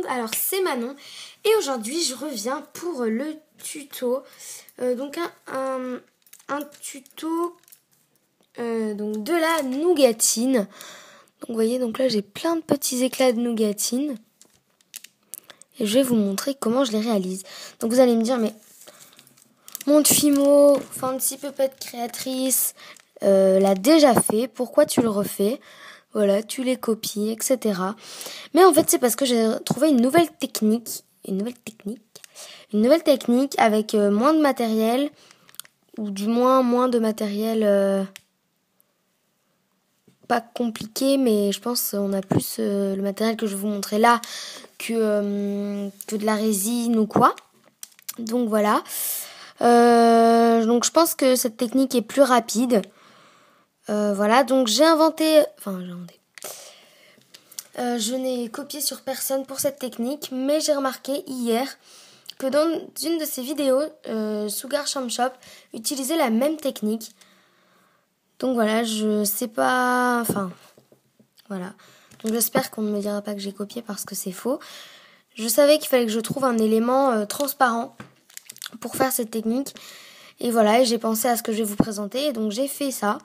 monde, alors c'est Manon et aujourd'hui je reviens pour le tuto, donc un tuto donc de la nougatine. Donc vous voyez, donc là j'ai plein de petits éclats de nougatine et je vais vous montrer comment je les réalise. Donc vous allez me dire mais mon Fimo, Fancy Puppet créatrice, l'a déjà fait, pourquoi tu le refais? Voilà, tu les copies, etc. Mais en fait, c'est parce que j'ai trouvé une nouvelle technique avec moins de matériel, ou du moins de matériel pas compliqué, mais je pense qu'on a plus le matériel que je vais vous montrer là que de la résine ou quoi. Donc voilà. Donc je pense que cette technique est plus rapide. Voilà, donc je n'ai copié sur personne pour cette technique, mais j'ai remarqué hier que dans une de ses vidéos, Sugar Charm Shop utilisait la même technique. Donc voilà, je sais pas... Enfin, voilà. Donc j'espère qu'on ne me dira pas que j'ai copié parce que c'est faux. Je savais qu'il fallait que je trouve un élément transparent pour faire cette technique. Et voilà, et j'ai pensé à ce que je vais vous présenter, et donc j'ai fait ça.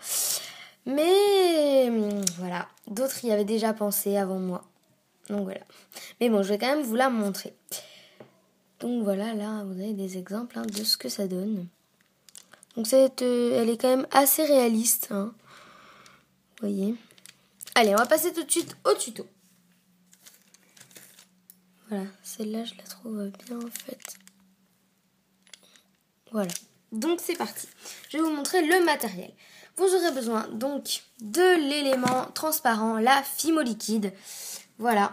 Mais voilà, d'autres y avaient déjà pensé avant moi. Donc voilà. Mais bon, je vais quand même vous la montrer. Donc voilà, là, vous avez des exemples de ce que ça donne. Donc elle est quand même assez réaliste. Vous voyez. Allez, on va passer tout de suite au tuto. Voilà, celle-là, je la trouve bien en fait. Voilà. Donc c'est parti. Je vais vous montrer le matériel. Vous aurez besoin donc de l'élément transparent, la Fimo liquide. Voilà.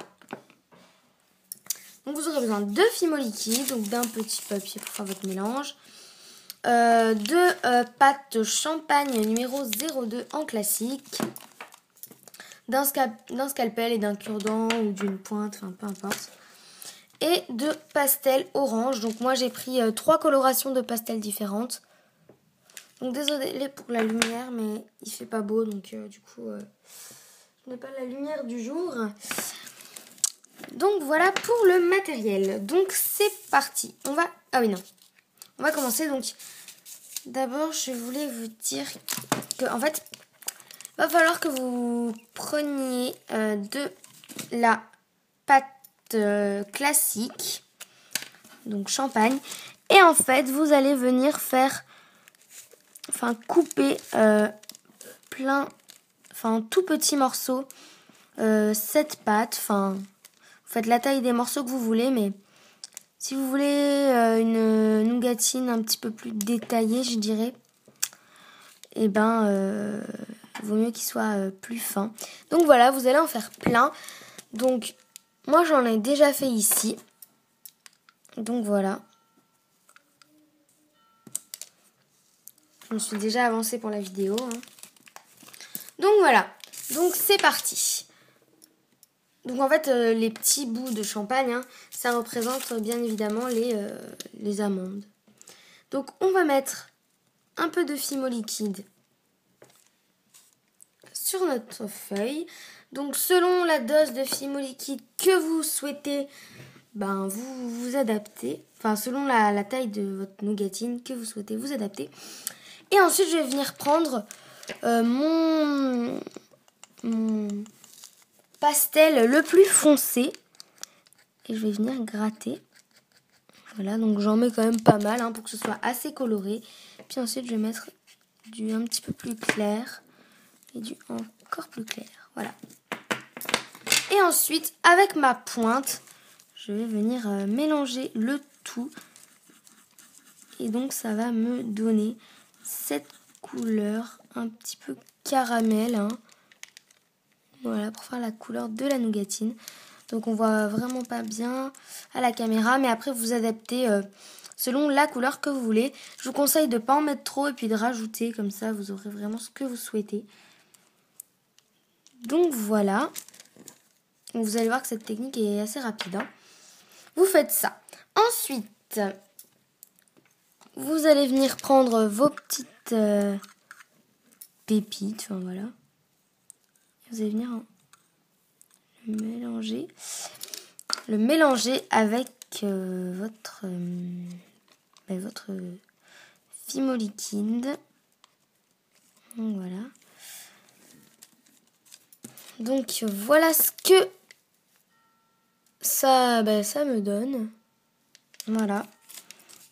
Donc vous aurez besoin de Fimo liquide, donc d'un petit papier pour faire votre mélange. De pâte champagne numéro 02 en classique. D'un scalpel et d'un cure-dent ou d'une pointe, enfin peu importe. Et de pastel orange. Donc moi j'ai pris 3 colorations de pastel différentes. Donc désolé pour la lumière, mais il fait pas beau, donc du coup je n'ai pas la lumière du jour. Donc voilà pour le matériel. Donc c'est parti. On va commencer. Donc d'abord je voulais vous dire que en fait il va falloir que vous preniez de la pâte classique, donc champagne, et en fait vous allez venir couper en tout petits morceaux cette pâte. Vous faites la taille des morceaux que vous voulez, mais si vous voulez une nougatine un petit peu plus détaillée, je dirais, vaut mieux qu'il soit plus fin. Donc voilà, vous allez en faire plein. Donc moi j'en ai déjà fait ici. Donc voilà. Je me suis déjà avancée pour la vidéo. Donc voilà. Donc c'est parti. Donc en fait les petits bouts de champagne, ça représente bien évidemment les amandes. Donc on va mettre un peu de Fimo liquide sur notre feuille. Donc selon la dose de Fimo liquide que vous souhaitez, vous adaptez. Enfin selon la taille de votre nougatine que vous souhaitez, vous adaptez. Et ensuite je vais venir prendre mon pastel le plus foncé. Et je vais venir gratter. Voilà, donc j'en mets quand même pas mal pour que ce soit assez coloré. Puis ensuite je vais mettre du un petit peu plus clair et du encore plus clair. Voilà. Et ensuite, avec ma pointe, je vais venir mélanger le tout. Et donc ça va me donner cette couleur un petit peu caramel. Voilà, pour faire la couleur de la nougatine. Donc on voit vraiment pas bien à la caméra, mais après vous adaptez selon la couleur que vous voulez. Je vous conseille de ne pas en mettre trop et puis de rajouter, comme ça vous aurez vraiment ce que vous souhaitez. Donc voilà. Vous allez voir que cette technique est assez rapide. Vous faites ça. Ensuite, vous allez venir prendre vos petites pépites. Voilà. Vous allez venir mélanger. le mélanger avec votre fimo liquide. Donc, voilà. Donc voilà ce que ça me donne. Voilà.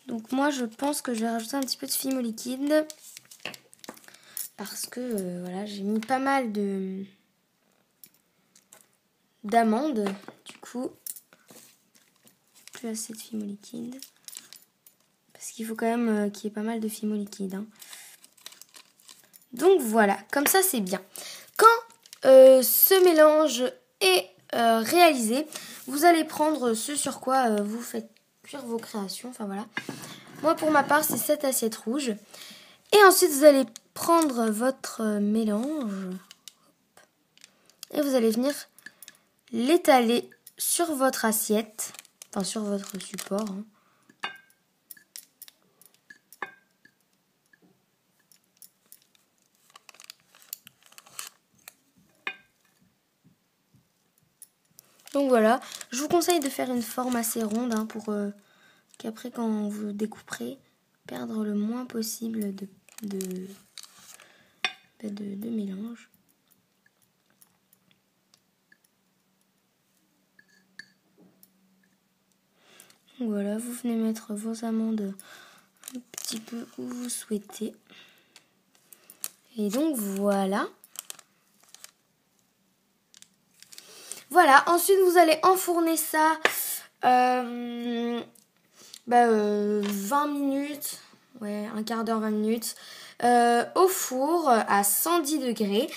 Donc moi je pense que je vais rajouter un petit peu de fimo liquide. Parce que voilà, j'ai mis pas mal d'amandes. Du coup, plus assez de fimo liquide. Parce qu'il faut quand même qu'il y ait pas mal de fimo liquide. Hein. Donc voilà, comme ça c'est bien. Quand ce mélange est réalisé, vous allez prendre ce sur quoi vous faites cuire vos créations. Enfin voilà. Moi pour ma part, c'est cette assiette rouge. Et ensuite, vous allez prendre votre mélange et vous allez venir l'étaler sur votre assiette, enfin sur votre support. Hein. Donc voilà, je vous conseille de faire une forme assez ronde hein, pour qu'après quand vous découperez, perdre le moins possible de mélange. Donc voilà, vous venez mettre vos amandes un petit peu où vous souhaitez. Et donc voilà. Voilà, ensuite vous allez enfourner ça 20 minutes, ouais, un quart d'heure, 20 minutes, au four à 110 degrés.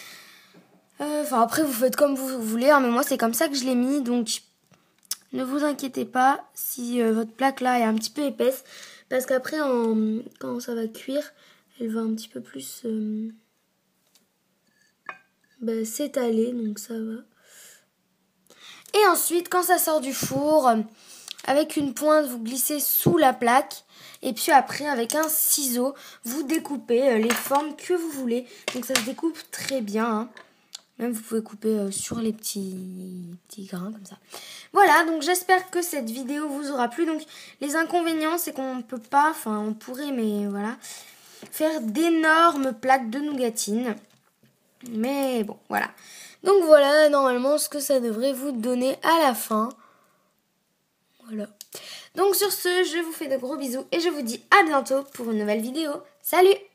Enfin après vous faites comme vous voulez, hein, mais moi c'est comme ça que je l'ai mis, donc ne vous inquiétez pas si votre plaque là est un petit peu épaisse, parce qu'après quand ça va cuire, elle va un petit peu plus s'étaler, donc ça va. Et ensuite, quand ça sort du four, avec une pointe, vous glissez sous la plaque. Et puis après, avec un ciseau, vous découpez les formes que vous voulez. Donc ça se découpe très bien. Hein. Même vous pouvez couper sur les petits grains comme ça. Voilà, donc j'espère que cette vidéo vous aura plu. Donc les inconvénients, c'est qu'on ne peut pas, enfin on pourrait, mais voilà, faire d'énormes plaques de nougatine. Mais bon, voilà. Donc voilà, normalement, ce que ça devrait vous donner à la fin. Voilà. Donc sur ce, je vous fais de gros bisous et je vous dis à bientôt pour une nouvelle vidéo. Salut!